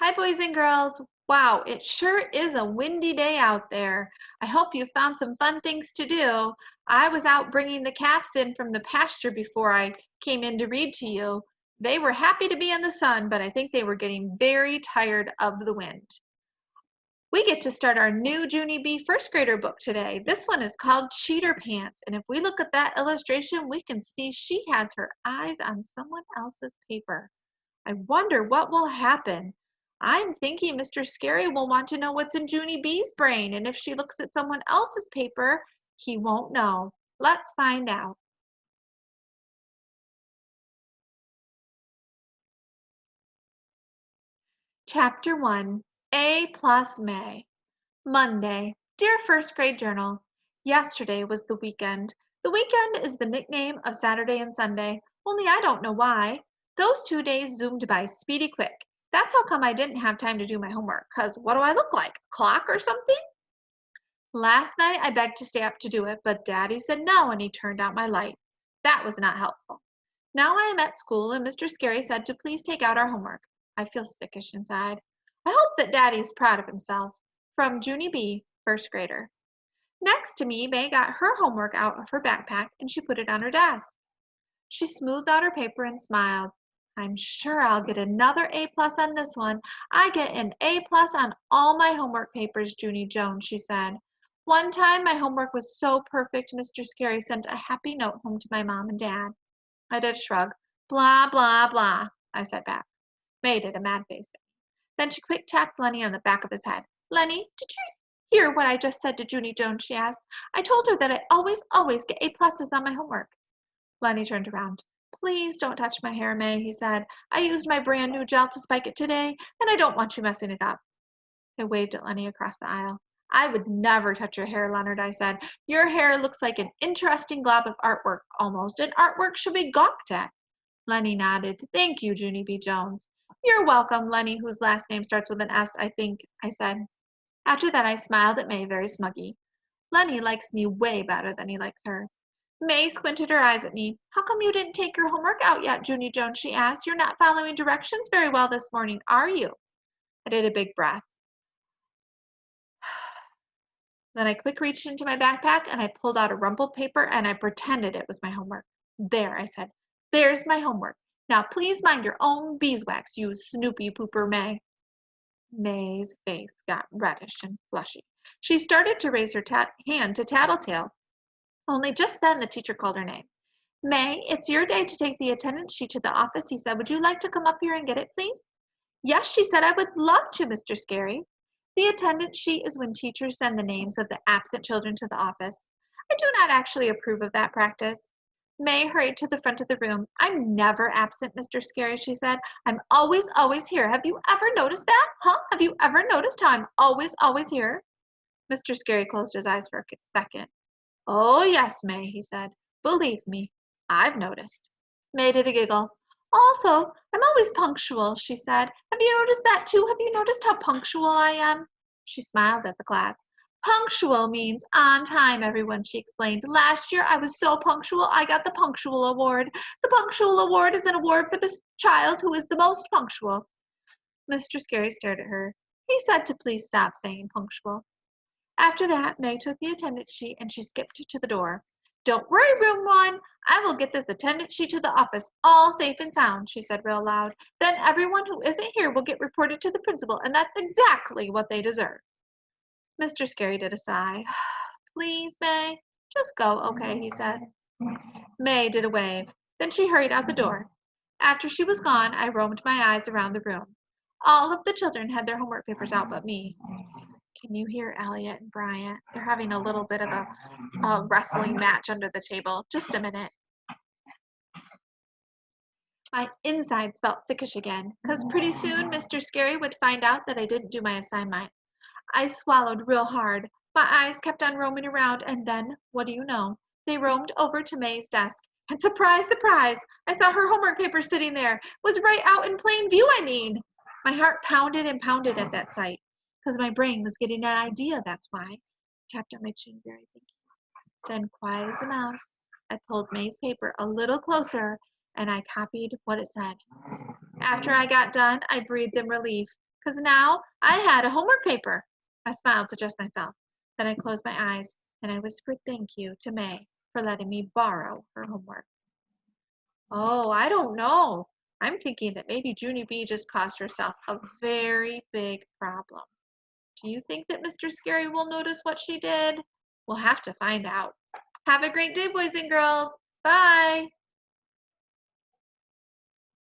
Hi, boys and girls. Wow, it sure is a windy day out there. I hope you found some fun things to do. I was out bringing the calves in from the pasture before I came in to read to you. They were happy to be in the sun, but I think they were getting very tired of the wind. We get to start our new Junie B first grader book today. This one is called Cheater Pants, and if we look at that illustration, we can see she has her eyes on someone else's paper. I wonder what will happen. I'm thinking Mr. Scary will want to know what's in Junie B's brain, and if she looks at someone else's paper, he won't know. Let's find out. Chapter 1, A plus May. Monday. Dear First Grade Journal, yesterday was the weekend. The weekend is the nickname of Saturday and Sunday, only I don't know why. Those 2 days zoomed by speedy quick. That's how come I didn't have time to do my homework, 'cause what do I look like? A clock or something? Last night I begged to stay up to do it, but Daddy said no and he turned out my light. That was not helpful. Now I am at school and Mr. Scary said to please take out our homework. I feel sickish inside. I hope that Daddy is proud of himself. From Junie B, first grader. Next to me, May got her homework out of her backpack and she put it on her desk. She smoothed out her paper and smiled. I'm sure I'll get another A plus on this one. I get an A plus on all my homework papers, Junie Jones, she said. One time my homework was so perfect, Mr. Scary sent a happy note home to my mom and dad. I did a shrug. Blah, blah, blah, I said back. May did a mad face. Then she quick tapped Lenny on the back of his head. Lenny, did you hear what I just said to Junie Jones? She asked. I told her that I always get A pluses on my homework. Lenny turned around. Please don't touch my hair, May, he said. I used my brand new gel to spike it today, and I don't want you messing it up. I waved at Lenny across the aisle. I would never touch your hair, Leonard, I said. Your hair looks like an interesting glob of artwork, almost, and artwork should be gawked at. Lenny nodded. Thank you, Junie B. Jones. You're welcome, Lenny, whose last name starts with an S, I think, I said. After that, I smiled at May very smuggy. Lenny likes me way better than he likes her. May squinted her eyes at me. How come you didn't take your homework out yet, Junie Jones? She asked. You're not following directions very well this morning, are you? I did a big breath. Then I quick reached into my backpack and I pulled out a rumpled paper and I pretended it was my homework. There, I said. There's my homework. Now please mind your own beeswax, you snoopy pooper May. May's face got reddish and flushy. She started to raise her hand to Tattletale. Only just then the teacher called her name. May, it's your day to take the attendance sheet to the office, he said. Would you like to come up here and get it, please? Yes, she said, I would love to, Mr. Scary. The attendance sheet is when teachers send the names of the absent children to the office. I do not actually approve of that practice. May hurried to the front of the room. I'm never absent, Mr. Scary, she said. I'm always here. Have you ever noticed that? Huh? Have you ever noticed how I'm always here? Mr. Scary closed his eyes for a second. Oh, yes, May, he said. Believe me, I've noticed. May did a giggle. Also, I'm always punctual, she said. Have you noticed that too? Have you noticed how punctual I am? She smiled at the class. Punctual means on time, everyone, she explained. Last year I was so punctual, I got the Punctual Award. The Punctual Award is an award for the child who is the most punctual. Mr. Scary stared at her. He said to please stop saying punctual. After that, May took the attendance sheet and she skipped to the door. Don't worry, room one. I will get this attendance sheet to the office all safe and sound, she said real loud. Then everyone who isn't here will get reported to the principal, and that's exactly what they deserve. Mr. Scary did a sigh. Please, May, just go, okay, he said. May did a wave. Then she hurried out the door. After she was gone, I roamed my eyes around the room. All of the children had their homework papers out but me. Can you hear Elliot and Bryant? They're having a little bit of a wrestling match under the table. Just a minute. My insides felt sickish again, because pretty soon Mr. Scary would find out that I didn't do my assignment. I swallowed real hard. My eyes kept on roaming around, and then, what do you know? They roamed over to May's desk. And surprise, surprise, I saw her homework paper sitting there. It was right out in plain view, I mean. My heart pounded and pounded at that sight, because my brain was getting an idea, that's why. I tapped on my chin, very thinking. Then, quiet as a mouse, I pulled May's paper a little closer, and I copied what it said. After I got done, I breathed in relief. because now I had a homework paper. I smiled to just myself. Then I closed my eyes and I whispered thank you to May for letting me borrow her homework. Oh, I don't know. I'm thinking that maybe Junie B just caused herself a very big problem. Do you think that Mr. Scary will notice what she did? We'll have to find out. Have a great day, boys and girls. Bye.